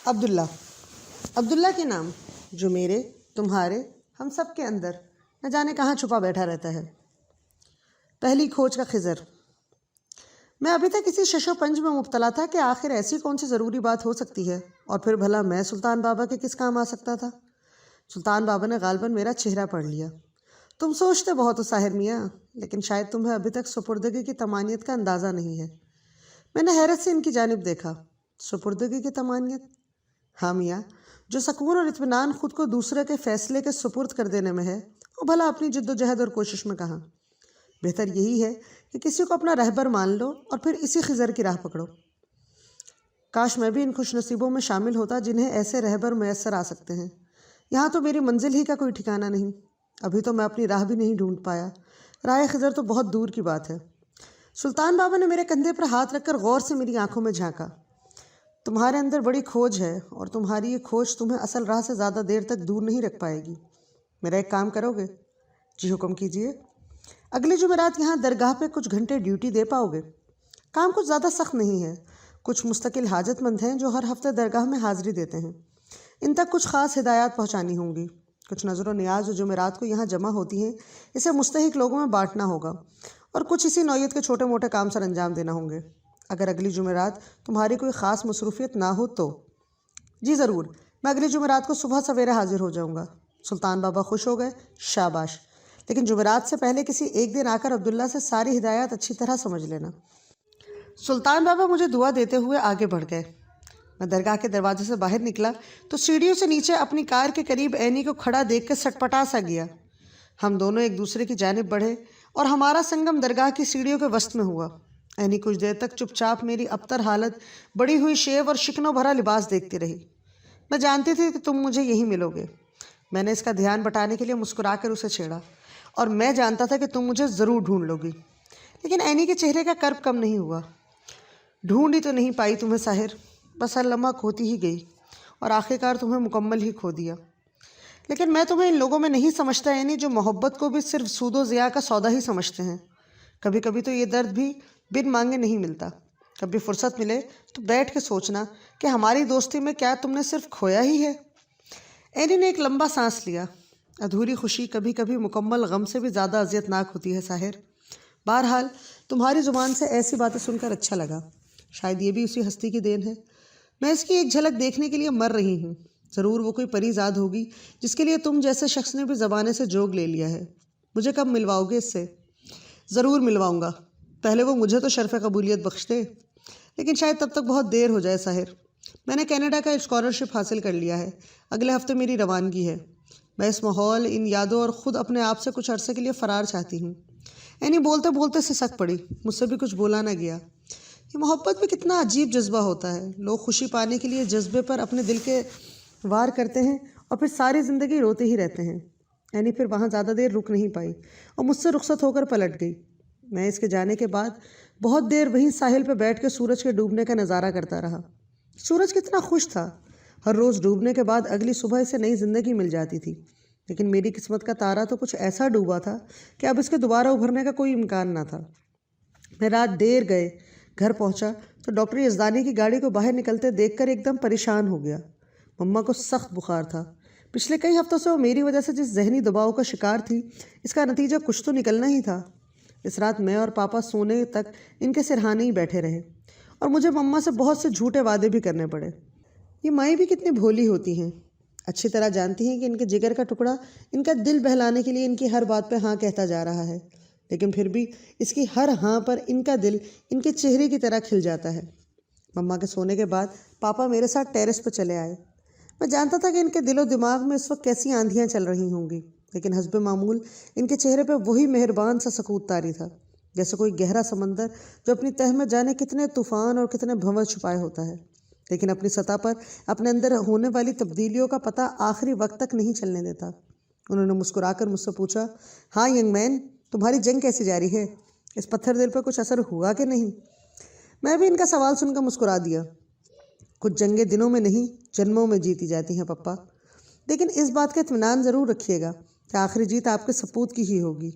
عبداللہ عبداللہ کے نام جو میرے تمہارے ہم سب کے اندر نہ جانے کہاں چھپا بیٹھا رہتا ہے۔ پہلی کھوج کا خضر۔ میں ابھی تک اسی شش و پنج میں مبتلا تھا کہ آخر ایسی کون سی ضروری بات ہو سکتی ہے، اور پھر بھلا میں سلطان بابا کے کس کام آ سکتا تھا۔ سلطان بابا نے غالباً میرا چہرہ پڑھ لیا۔ تم سوچتے بہت ہو ساحر میاں، لیکن شاید تمہیں ابھی تک سپردگی کی تمانیت کا اندازہ نہیں ہے۔ میں نے حیرت سے ان کی جانب دیکھا۔ سپردگی کی تمانیت؟ ہاں میاں، جو سکون اور اطمینان خود کو دوسرے کے فیصلے کے سپرد کر دینے میں ہے، وہ بھلا اپنی جد و جہد اور کوشش میں کہاں۔ بہتر یہی ہے کہ کسی کو اپنا رہبر مان لو اور پھر اسی خضر کی راہ پکڑو۔ کاش میں بھی ان خوش نصیبوں میں شامل ہوتا جنہیں ایسے رہبر میسر آ سکتے ہیں۔ یہاں تو میری منزل ہی کا کوئی ٹھکانہ نہیں۔ ابھی تو میں اپنی راہ بھی نہیں ڈھونڈ پایا، راہ خضر تو بہت دور کی بات ہے۔ سلطان بابا نے میرے کندھے پر ہاتھ رکھ کر غور سے میری آنکھوں میں جھانکا۔ تمہارے اندر بڑی کھوج ہے، اور تمہاری یہ کھوج تمہیں اصل راہ سے زیادہ دیر تک دور نہیں رکھ پائے گی۔ میرا ایک کام کرو گے؟ جی حکم کیجیے۔ اگلی جمعرات یہاں درگاہ پہ کچھ گھنٹے ڈیوٹی دے پاؤ گے؟ کام کچھ زیادہ سخت نہیں ہے۔ کچھ مستقل حاجت مند ہیں جو ہر ہفتے درگاہ میں حاضری دیتے ہیں۔ ان تک کچھ خاص ہدایات پہنچانی ہوں گی۔ کچھ نظر و نیاز جو جمعرات کو یہاں جمع ہوتی ہیں، اسے مستحق لوگوں میں بانٹنا ہوگا، اور کچھ اسی نوعیت کے چھوٹے موٹے کام سر انجام دینا ہوں گے۔ اگر اگلی جمعرات تمہاری کوئی خاص مصروفیت نہ ہو تو؟ جی ضرور، میں اگلی جمعرات کو صبح سویرے حاضر ہو جاؤں گا۔ سلطان بابا خوش ہو گئے۔ شاباش، لیکن جمعرات سے پہلے کسی ایک دن آ کر عبداللہ سے ساری ہدایات اچھی طرح سمجھ لینا۔ سلطان بابا مجھے دعا دیتے ہوئے آگے بڑھ گئے۔ میں درگاہ کے دروازے سے باہر نکلا تو سیڑھیوں سے نیچے اپنی کار کے قریب عینی کو کھڑا دیکھ کر سٹپٹا سا گیا۔ ہم دونوں ایک دوسرے کی جانب بڑھے اور ہمارا سنگم درگاہ کی سیڑھیوں کے وسط میں ہوا۔ عینی کچھ دیر تک چپ چاپ میری ابتر حالت، بڑی ہوئی شیو اور شکنوں بھرا لباس دیکھتی رہی۔ میں جانتی تھی کہ تم مجھے یہیں ملو گے۔ میں نے اس کا دھیان بٹانے کے لیے مسکرا کر اسے چھیڑا، اور میں جانتا تھا کہ تم مجھے ضرور ڈھونڈ لو گی۔ لیکن عینی کے چہرے کا کرب کم نہیں ہوا۔ ڈھونڈ ہی تو نہیں پائی تمہیں ساحر، بس ہر لمحہ کھوتی ہی گئی، اور آخرکار تمہیں مکمل ہی کھو دیا۔ لیکن میں تمہیں ان لوگوں میں نہیں سمجھتا عینی جو محبت کو بھی صرف سود و ضیاع کا سودا ہی سمجھتے ہیں۔ کبھی کبھی تو یہ درد بھی بن مانگے نہیں ملتا۔ کبھی فرصت ملے تو بیٹھ کے سوچنا کہ ہماری دوستی میں کیا تم نے صرف کھویا ہی ہے۔ عینی نے ایک لمبا سانس لیا۔ ادھوری خوشی کبھی کبھی مکمل غم سے بھی زیادہ اذیت ناک ہوتی ہے ساحر۔ بہرحال تمہاری زبان سے ایسی باتیں سن کر اچھا لگا۔ شاید یہ بھی اسی ہستی کی دین ہے۔ میں اس کی ایک جھلک دیکھنے کے لیے مر رہی ہوں۔ ضرور وہ کوئی پری زاد ہوگی جس کے لیے تم جیسے شخص نے بھی زبانے سے جوگ لے لیا ہے۔ مجھے کب ملواؤ گے اس سے؟ ضرور ملواؤں گا، پہلے وہ مجھے تو شرف قبولیت بخش دے۔ لیکن شاید تب تک بہت دیر ہو جائے ساحر۔ میں نے کینیڈا کا اسکالرشپ حاصل کر لیا ہے۔ اگلے ہفتے میری روانگی ہے۔ میں اس ماحول، ان یادوں اور خود اپنے آپ سے کچھ عرصے کے لیے فرار چاہتی ہوں۔ یعنی بولتے بولتے سسک پڑی، مجھ سے بھی کچھ بولا نہ گیا۔ یہ محبت میں کتنا عجیب جذبہ ہوتا ہے۔ لوگ خوشی پانے کے لیے جذبے پر اپنے دل کے وار کرتے ہیں اور پھر ساری زندگی روتے ہی رہتے ہیں۔ یعنی پھر وہاں زیادہ دیر رک نہیں پائی اور مجھ سے رخصت ہو کر پلٹ گئی۔ میں اس کے جانے کے بعد بہت دیر وہیں ساحل پہ بیٹھ کے سورج کے ڈوبنے کا نظارہ کرتا رہا۔ سورج کتنا خوش تھا۔ ہر روز ڈوبنے کے بعد اگلی صبح اسے نئی زندگی مل جاتی تھی۔ لیکن میری قسمت کا تارا تو کچھ ایسا ڈوبا تھا کہ اب اس کے دوبارہ ابھرنے کا کوئی امکان نہ تھا۔ میں رات دیر گئے گھر پہنچا تو ڈاکٹر یزدانی کی گاڑی کو باہر نکلتے دیکھ کر ایک دم پریشان ہو گیا۔ مما کو سخت بخار تھا۔ پچھلے کئی ہفتوں سے وہ میری وجہ سے جس ذہنی دباؤ کا شکار تھی، اس کا نتیجہ کچھ تو نکلنا ہی تھا۔ اس رات میں اور پاپا سونے تک ان کے سرہانے ہی بیٹھے رہے، اور مجھے مما سے بہت سے جھوٹے وعدے بھی کرنے پڑے۔ یہ مائیں بھی کتنی بھولی ہوتی ہیں، اچھی طرح جانتی ہیں کہ ان کے جگر کا ٹکڑا ان کا دل بہلانے کے لیے ان کی ہر بات پہ ہاں کہتا جا رہا ہے، لیکن پھر بھی اس کی ہر ہاں پر ان کا دل ان کے چہرے کی طرح کھل جاتا ہے۔ مما کے سونے کے بعد پاپا میرے ساتھ ٹیرس پہ چلے آئے۔ میں جانتا تھا کہ ان کے دل و دماغ میں اس وقت کیسی آندھیاں چل رہی ہوں گی، لیکن حسب معمول ان کے چہرے پہ وہی مہربان سا سکوت طاری تھا، جیسے کوئی گہرا سمندر جو اپنی تہہ میں جانے کتنے طوفان اور کتنے بھنور چھپائے ہوتا ہے، لیکن اپنی سطح پر اپنے اندر ہونے والی تبدیلیوں کا پتہ آخری وقت تک نہیں چلنے دیتا۔ انہوں نے مسکرا کر مجھ سے پوچھا، ہاں ینگ مین، تمہاری جنگ کیسی جاری ہے؟ اس پتھر دل پہ کچھ اثر ہوا کہ نہیں؟ میں بھی ان کا سوال سن کر مسکرا دیا۔ کچھ جنگیں دنوں میں نہیں جنموں میں جیتی جاتی ہیں پپا، لیکن اس بات کا اطمینان ضرور رکھیے گا کہ آخری جیت آپ کے سپوت کی ہی ہوگی۔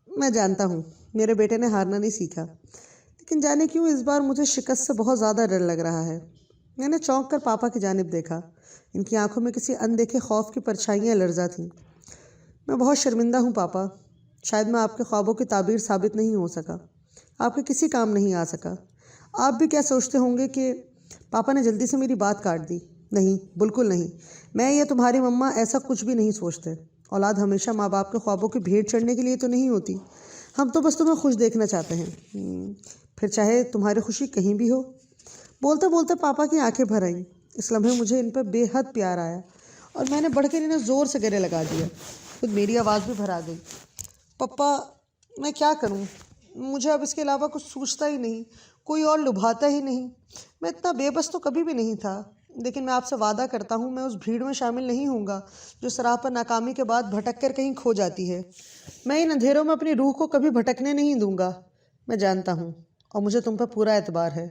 میں جانتا ہوں میرے بیٹے نے ہارنا نہیں سیکھا، لیکن جانے کیوں اس بار مجھے شکست سے بہت زیادہ ڈر لگ رہا ہے۔ میں نے چونک کر پاپا کی جانب دیکھا۔ ان کی آنکھوں میں کسی اندیکھے خوف کی پرچھائیاں لرزاں تھیں۔ میں بہت شرمندہ ہوں پاپا، شاید میں آپ کے خوابوں کی تعبیر ثابت نہیں ہو سکا، آپ کے کسی کام نہیں آ سکا۔ آپ بھی کیا سوچتے ہوں گے کہ… پاپا نے جلدی سے میری بات کاٹ دی۔ نہیں، بالکل نہیں، میں یا تمہاری مما ایسا کچھ بھی نہیں سوچتے۔ اولاد ہمیشہ ماں باپ کے خوابوں کی بھیٹ چڑھنے کے لیے تو نہیں ہوتی، ہم تو بس تمہیں خوش دیکھنا چاہتے ہیں، پھر چاہے تمہاری خوشی کہیں بھی ہو۔ بولتے بولتے پاپا کی آنکھیں بھر آئیں۔ اس لمحے مجھے ان پر بے حد پیار آیا اور میں نے بڑھ کر انہیں زور سے گلے لگا دیا۔ خود میری آواز بھی بھر آ گئی۔ پپا، میں کیا کروں؟ مجھے اب اس کے علاوہ کچھ سوچتا ہی نہیں، کوئی اور لبھاتا ہی نہیں۔ میں اتنا بے بس تو کبھی بھی نہیں تھا، لیکن میں آپ سے وعدہ کرتا ہوں میں اس بھیڑ میں شامل نہیں ہوں گا جو سراہ پر ناکامی کے بعد بھٹک کر کہیں کھو جاتی ہے۔ میں ان اندھیروں میں اپنی روح کو کبھی بھٹکنے نہیں دوں گا۔ میں جانتا ہوں اور مجھے تم پر پورا اعتبار ہے۔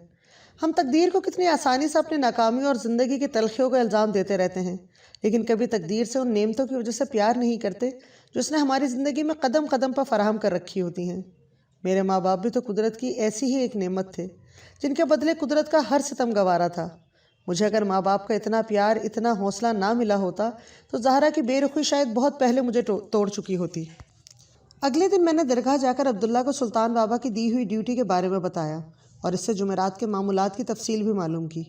ہم تقدیر کو کتنی آسانی سے اپنی ناکامیوں اور زندگی کی تلخیوں کا الزام دیتے رہتے ہیں، لیکن کبھی تقدیر سے ان نعمتوں کی وجہ سے پیار نہیں کرتے جو اس نے ہماری زندگی میں قدم قدم پر فراہم کر رکھی ہوتی ہیں۔ میرے ماں باپ بھی تو قدرت کی ایسی ہی ایک نعمت تھے جن کے بدلے قدرت کا ہر ستم گوارا تھا۔ مجھے اگر ماں باپ کا اتنا پیار، اتنا حوصلہ نہ ملا ہوتا تو زہرا کی بے رخی شاید بہت پہلے مجھے توڑ چکی ہوتی۔ اگلے دن میں نے درگاہ جا کر عبداللہ کو سلطان بابا کی دی ہوئی ڈیوٹی کے بارے میں بتایا اور اس سے جمعرات کے معمولات کی تفصیل بھی معلوم کی۔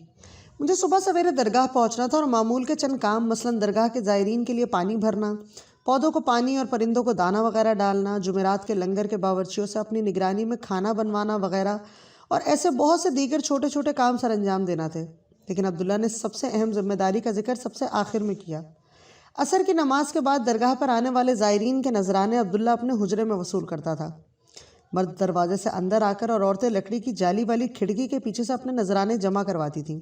مجھے صبح سویرے درگاہ پہنچنا تھا اور معمول کے چند کام، مثلاً درگاہ کے زائرین کے لیے پانی بھرنا، پودوں کو پانی اور پرندوں کو دانہ وغیرہ ڈالنا، جمعرات کے لنگر کے باورچیوں سے اپنی نگرانی میں کھانا بنوانا وغیرہ، اور ایسے بہت سے دیگر چھوٹے چھوٹے کام سر انجام دینا تھے۔ لیکن عبداللہ نے سب سے اہم ذمہ داری کا ذکر سب سے آخر میں کیا۔ عصر کی نماز کے بعد درگاہ پر آنے والے زائرین کے نذرانے عبداللہ اپنے حجرے میں وصول کرتا تھا۔ مرد دروازے سے اندر آ کر اور عورتیں لکڑی کی جالی والی کھڑکی کے پیچھے سے اپنے نذرانے جمع کرواتی تھیں،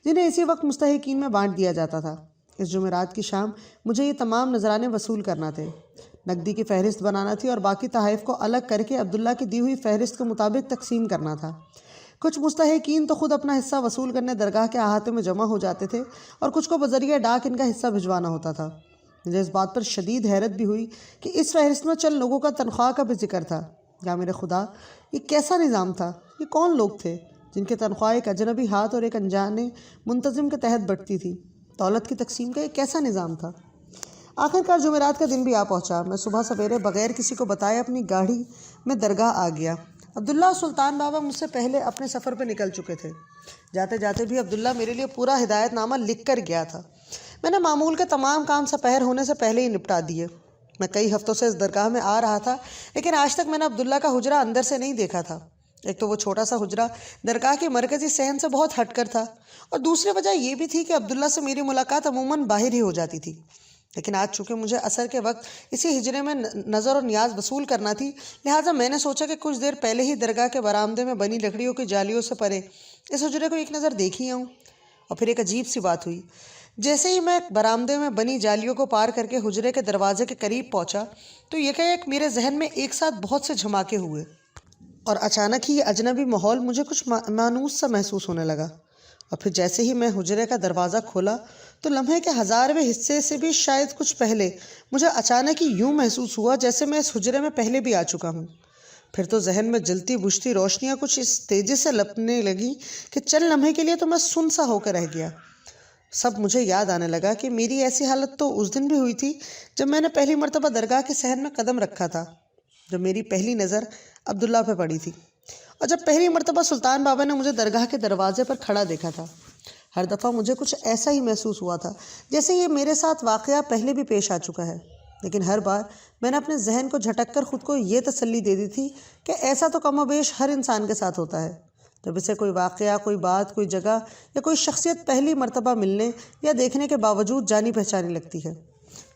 جنہیں اسی وقت مستحقین میں بانٹ دیا جاتا تھا۔ اس جمعرات کی شام مجھے یہ تمام نذرانے وصول کرنا تھے، نقدی کی فہرست بنانا تھی اور باقی تحائف کو الگ کر کے عبداللہ کی دی ہوئی فہرست کے مطابق تقسیم کرنا تھا۔ کچھ مستحقین تو خود اپنا حصہ وصول کرنے درگاہ کے احاطے میں جمع ہو جاتے تھے اور کچھ کو بذریعہ ڈاک ان کا حصہ بھجوانا ہوتا تھا۔ مجھے اس بات پر شدید حیرت بھی ہوئی کہ اس فہرست میں چند لوگوں کا تنخواہ کا بھی ذکر تھا۔ یا میرے خدا، یہ کیسا نظام تھا؟ یہ کون لوگ تھے جن کی تنخواہ ایک اجنبی ہاتھ اور ایک انجانے منتظم کے تحت بٹتی تھی؟ دولت کی تقسیم کا یہ کیسا نظام تھا؟ آخرکار جمعرات کا دن بھی آ پہنچا۔ میں صبح سویرے بغیر کسی کو بتائے اپنی گاڑی میں درگاہ آ گیا۔ عبداللہ اور سلطان بابا مجھ سے پہلے اپنے سفر پہ نکل چکے تھے۔ جاتے جاتے بھی عبداللہ میرے لیے پورا ہدایت نامہ لکھ کر گیا تھا۔ میں نے معمول کے تمام کام سپہر ہونے سے پہلے ہی نپٹا دیے۔ میں کئی ہفتوں سے اس درگاہ میں آ رہا تھا، لیکن آج تک میں نے عبداللہ کا حجرہ اندر سے نہیں دیکھا تھا۔ ایک تو وہ چھوٹا سا حجرہ درگاہ کے مرکزی صحن سے بہت ہٹ کر تھا، اور دوسری وجہ یہ بھی تھی کہ عبداللہ سے میری ملاقات عموماً باہر ہی ہو جاتی تھی۔ لیکن آج چونکہ مجھے عصر کے وقت اسی حجرے میں نظر اور نیاز وصول کرنا تھی، لہٰذا میں نے سوچا کہ کچھ دیر پہلے ہی درگاہ کے برآمدے میں بنی لکڑیوں کی جالیوں سے پرے اس حجرے کو ایک نظر دیکھ ہی آؤں۔ اور پھر ایک عجیب سی بات ہوئی۔ جیسے ہی میں برآمدے میں بنی جالیوں کو پار کر کے حجرے کے دروازے کے قریب پہنچا تو یکایک میرے ذہن میں ایک ساتھ بہت سے جھماکے ہوئے، اور اچانک ہی یہ اجنبی ماحول مجھے کچھ مانوس سا محسوس ہونے لگا۔ اور پھر جیسے ہی میں حجرے کا دروازہ کھولا تو لمحے کے 1000ویں حصے سے بھی شاید کچھ پہلے مجھے اچانک ہی یوں محسوس ہوا جیسے میں اس حجرے میں پہلے بھی آ چکا ہوں۔ پھر تو ذہن میں جلتی بجھتی روشنیاں کچھ اس تیزی سے لپنے لگیں کہ چند لمحے کے لیے تو میں سن سا ہو کر رہ گیا۔ سب مجھے یاد آنے لگا کہ میری ایسی حالت تو اس دن بھی ہوئی تھی جب میں نے پہلی مرتبہ درگاہ کے صحن میں قدم رکھا تھا، جب میری پہلی نظر عبداللہ پہ پڑی تھی، اور جب پہلی مرتبہ سلطان بابا نے مجھے درگاہ کے دروازے پر کھڑا دیکھا تھا۔ ہر دفعہ مجھے کچھ ایسا ہی محسوس ہوا تھا جیسے یہ میرے ساتھ واقعہ پہلے بھی پیش آ چکا ہے، لیکن ہر بار میں نے اپنے ذہن کو جھٹک کر خود کو یہ تسلی دے دی تھی کہ ایسا تو کم و بیش ہر انسان کے ساتھ ہوتا ہے جب اسے کوئی واقعہ، کوئی بات، کوئی جگہ یا کوئی شخصیت پہلی مرتبہ ملنے یا دیکھنے کے باوجود جانی پہچانی لگتی ہے۔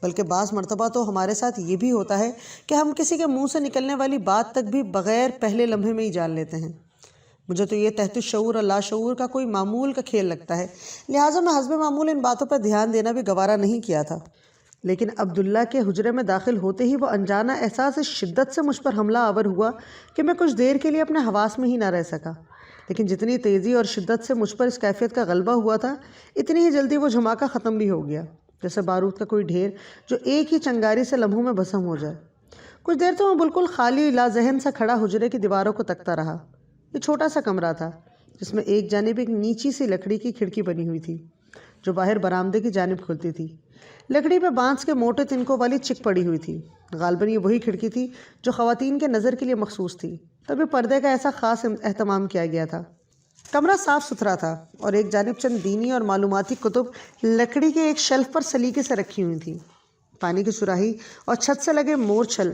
بلکہ بعض مرتبہ تو ہمارے ساتھ یہ بھی ہوتا ہے کہ ہم کسی کے منہ سے نکلنے والی بات تک بھی بغیر پہلے لمحے میں ہی جان لیتے ہیں۔ مجھے تو یہ تحت الشعور اور لاشعور کا کوئی معمول کا کھیل لگتا ہے، لہٰذا میں حسب معمول ان باتوں پر دھیان دینا بھی گوارا نہیں کیا تھا۔ لیکن عبداللہ کے حجرے میں داخل ہوتے ہی وہ انجانہ احساس اس شدت سے مجھ پر حملہ آور ہوا کہ میں کچھ دیر کے لیے اپنے حواس میں ہی نہ رہ سکا۔ لیکن جتنی تیزی اور شدت سے مجھ پر اس کیفیت کا غلبہ ہوا تھا، اتنی ہی جلدی وہ جھماکہ ختم بھی ہو گیا، جیسے بارود کا کوئی ڈھیر جو ایک ہی چنگاری سے لمحوں میں بھسم ہو جائے۔ کچھ دیر تو میں بالکل خالی لا ذہن سا کھڑا حجرے کی دیواروں کو تکتا رہا۔ یہ چھوٹا سا کمرہ تھا، جس میں ایک جانب ایک نیچی سی لکڑی کی کھڑکی بنی ہوئی تھی جو باہر برآمدے کی جانب کھلتی تھی۔ لکڑی پہ بانس کے موٹے تنکوں والی چک پڑی ہوئی تھی۔ غالباً یہ وہی کھڑکی تھی جو خواتین کے نظر کے لیے مخصوص تھی، تبھی پردے کا ایسا خاص اہتمام کیا گیا تھا۔ کمرہ صاف ستھرا تھا اور ایک جانب چند دینی اور معلوماتی کتب لکڑی کے ایک شیلف پر سلیقے سے رکھی ہوئی تھیں۔ پانی کی سراہی اور چھت سے لگے مورچھل،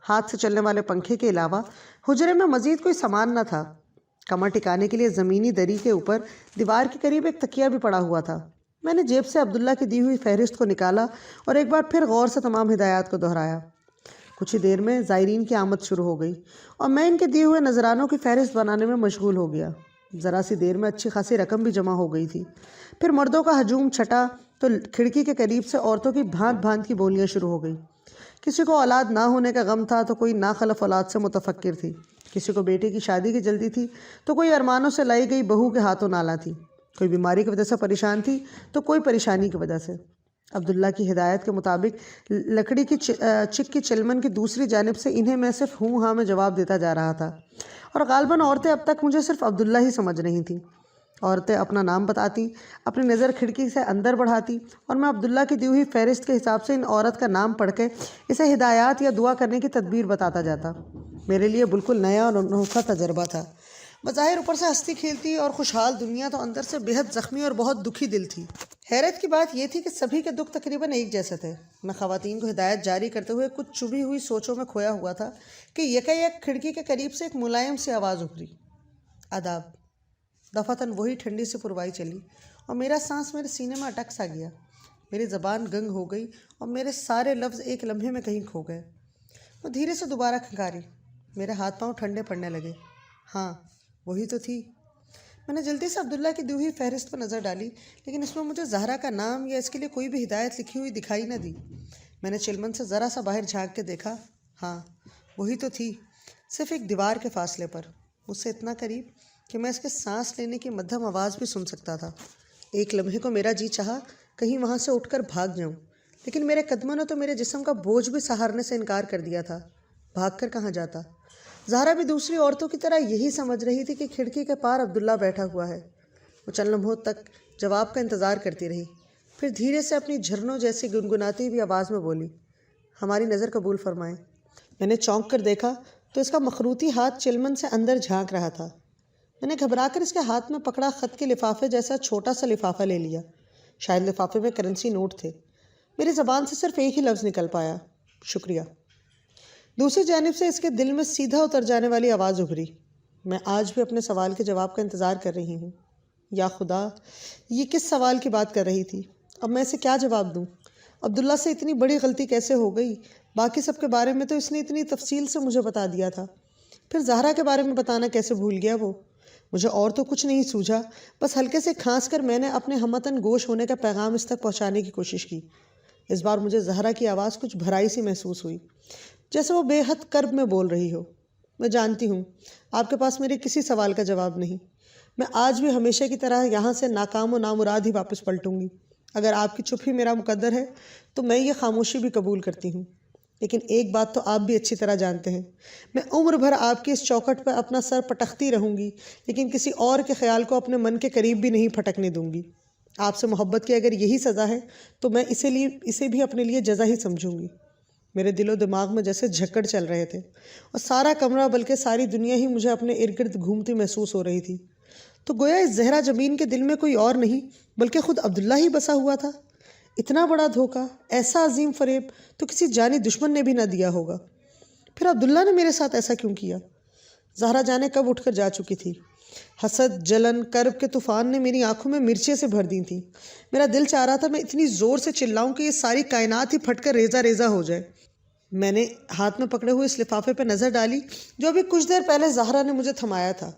ہاتھ سے چلنے والے پنکھے کے علاوہ حجرے میں مزید کوئی سامان نہ تھا۔ کمر ٹکانے کے لیے زمینی دری کے اوپر دیوار کے قریب ایک تکیہ بھی پڑا ہوا تھا۔ میں نے جیب سے عبداللہ کی دی ہوئی فہرست کو نکالا اور ایک بار پھر غور سے تمام ہدایات کو دہرایا۔ کچھ ہی دیر میں زائرین کی آمد شروع ہو گئی اور میں ان کے دیے ہوئے نذرانوں کی فہرست بنانے میں مشغول ہو گیا۔ ذرا سی دیر میں اچھی خاصی رقم بھی جمع ہو گئی تھی۔ پھر مردوں کا ہجوم چھٹا تو کھڑکی کے قریب سے عورتوں کی بھانت بھانت کی بولیاں شروع ہو گئیں۔ کسی کو اولاد نہ ہونے کا غم تھا تو کوئی ناخلف اولاد سے متفکر تھی، کسی کو بیٹے کی شادی کی جلدی تھی تو کوئی ارمانوں سے لائی گئی بہو کے ہاتھوں نالا تھی، کوئی بیماری کی وجہ سے پریشان تھی تو کوئی پریشانی کی وجہ سے۔ عبداللہ کی ہدایت کے مطابق لکڑی کی چک کی چلمن کی دوسری جانب سے انہیں میں صرف ہوں ہاں میں جواب دیتا جا رہا تھا، اور غالباً عورتیں اب تک مجھے صرف عبداللہ ہی سمجھ رہی تھیں۔ عورتیں اپنا نام بتاتی، اپنی نظر کھڑکی سے اندر بڑھاتی اور میں عبداللہ کی دی ہوئی فہرست کے حساب سے ان عورت کا نام پڑھ کے اسے ہدایات یا دعا کرنے کی تدبیر بتاتا جاتا۔ میرے لیے بالکل نیا اور انوکھا تجربہ تھا۔ بظاہر اوپر سے ہنستی کھیلتی اور خوشحال دنیا تو اندر سے بےحد زخمی اور بہت دکھی دل تھی۔ حیرت کی بات یہ تھی کہ سبھی کے دکھ تقریباً ایک جیسے تھے۔ میں خواتین کو ہدایت جاری کرتے ہوئے کچھ چبھی ہوئی سوچوں میں کھویا ہوا تھا کہ یکایک کھڑکی کے قریب سے ایک ملائم سی آواز ابھری، آداب۔ دفعتاً وہی ٹھنڈی سی پروائی چلی اور میرا سانس میرے سینے میں اٹک سا گیا۔ میری زبان گنگ ہو گئی اور میرے سارے لفظ ایک لمحے میں کہیں کھو گئے۔ وہ دھیرے سے دوبارہ کھنکاری، میرے ہاتھ پاؤں ٹھنڈے پڑنے لگے۔ ہاں وہی تو تھی۔ میں نے جلدی سے عبداللہ کی دی ہوئی فہرست پر نظر ڈالی، لیکن اس میں مجھے زہرا کا نام یا اس کے لیے کوئی بھی ہدایت لکھی ہوئی دکھائی نہ دی۔ میں نے چلمن سے ذرا سا باہر جھانک کے دیکھا، ہاں وہی تو تھی، صرف ایک دیوار کے فاصلے پر، مجھ سے اتنا قریب کہ میں اس کے سانس لینے کی مدھم آواز بھی سن سکتا تھا۔ ایک لمحے کو میرا جی چاہا کہیں وہاں سے اٹھ کر بھاگ جاؤں، لیکن میرے قدموں نے تو میرے جسم کا بوجھ بھی سہارنے سے انکار کر دیا تھا۔ بھاگ کر کہاں جاتا؟ زہرا بھی دوسری عورتوں کی طرح یہی سمجھ رہی تھی کہ کھڑکی کے پار عبداللہ بیٹھا ہوا ہے۔ وہ چند لمحوں تک جواب کا انتظار کرتی رہی، پھر دھیرے سے اپنی جھرنوں جیسی گنگناتی ہوئی آواز میں بولی، ہماری نظر قبول فرمائیں۔ میں نے چونک کر دیکھا تو اس کا مخروطی ہاتھ چلمن سے اندر جھانک رہا تھا۔ میں نے گھبرا کر اس کے ہاتھ میں پکڑا خط کے لفافے جیسا چھوٹا سا لفافہ لے لیا۔ شاید لفافے میں کرنسی نوٹ تھے۔ میری زبان سے صرف ایک ہی لفظ نکل پایا، شکریہ۔ دوسری جانب سے اس کے دل میں سیدھا اتر جانے والی آواز ابھری، میں آج بھی اپنے سوال کے جواب کا انتظار کر رہی ہوں۔ یا خدا، یہ کس سوال کی بات کر رہی تھی؟ اب میں اسے کیا جواب دوں؟ عبداللہ سے اتنی بڑی غلطی کیسے ہو گئی؟ باقی سب کے بارے میں تو اس نے اتنی تفصیل سے مجھے بتا دیا تھا، پھر زہرا کے بارے میں بتانا کیسے بھول گیا وہ؟ مجھے اور تو کچھ نہیں سوجھا، بس ہلکے سے کھانس کر میں نے اپنے ہموطن گوش ہونے کا پیغام اس تک پہنچانے کی کوشش کی۔ اس بار مجھے زہرا کی آواز کچھ بھرائی سی محسوس ہوئی، جیسے وہ بے حد کرب میں بول رہی ہو۔ میں جانتی ہوں آپ کے پاس میرے کسی سوال کا جواب نہیں، میں آج بھی ہمیشہ کی طرح یہاں سے ناکام و نامراد ہی واپس پلٹوں گی۔ اگر آپ کی چپ ہی میرا مقدر ہے تو میں یہ خاموشی بھی قبول کرتی ہوں، لیکن ایک بات تو آپ بھی اچھی طرح جانتے ہیں، میں عمر بھر آپ کی اس چوکھٹ پر اپنا سر پٹکتی رہوں گی، لیکن کسی اور کے خیال کو اپنے من کے قریب بھی نہیں پھٹکنے دوں گی۔ آپ سے محبت کی اگر یہی سزا ہے تو میں اسے بھی اپنے لیے جزا ہی سمجھوں گی۔ میرے دل و دماغ میں جیسے جھکڑ چل رہے تھے اور سارا کمرہ بلکہ ساری دنیا ہی مجھے اپنے ارد گرد گھومتی محسوس ہو رہی تھی۔ تو گویا اس زہرا جبین کے دل میں کوئی اور نہیں بلکہ خود عبداللہ ہی بسا ہوا تھا۔ اتنا بڑا دھوکہ، ایسا عظیم فریب تو کسی جانی دشمن نے بھی نہ دیا ہوگا۔ پھر عبداللہ نے میرے ساتھ ایسا کیوں کیا؟ زہرا جانے کب اٹھ کر جا چکی تھی۔ حسد، جلن، کرب کے طوفان نے میری آنکھوں میں مرچیں سے بھر دی تھیں۔ میرا دل چاہ رہا تھا میں اتنی زور سے چلاؤں کہ یہ ساری کائنات ہی پھٹ کر ریزہ ریزہ ہو جائے۔ میں نے ہاتھ میں پکڑے ہوئے اس لفافے پہ نظر ڈالی جو ابھی کچھ دیر پہلے زہرا نے مجھے تھمایا تھا۔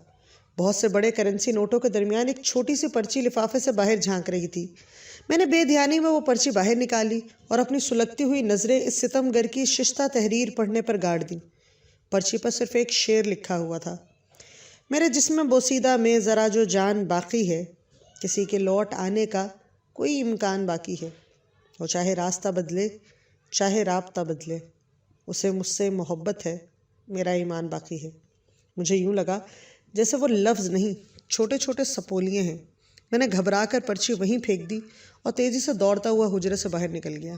بہت سے بڑے کرنسی نوٹوں کے درمیان ایک چھوٹی سی پرچی لفافے سے باہر جھانک رہی تھی۔ میں نے بے دھیانی میں وہ پرچی باہر نکالی اور اپنی سلگتی ہوئی نظریں اس ستم گر کی ششتہ تحریر پڑھنے پر گاڑ دیں۔ پرچی پر صرف ایک شعر لکھا ہوا تھا، میرے جسم بوسیدہ میں ذرا جو جان باقی ہے، کسی کے لوٹ آنے کا کوئی امکان باقی ہے، وہ چاہے راستہ بدلے چاہے رابطہ بدلے، اسے مجھ سے محبت ہے، میرا ایمان باقی ہے۔ مجھے یوں لگا جیسے وہ لفظ نہیں چھوٹے چھوٹے سپولیے ہیں۔ میں نے گھبرا کر پرچی وہیں پھینک دی اور تیزی سے دوڑتا ہوا حجرے سے باہر نکل گیا۔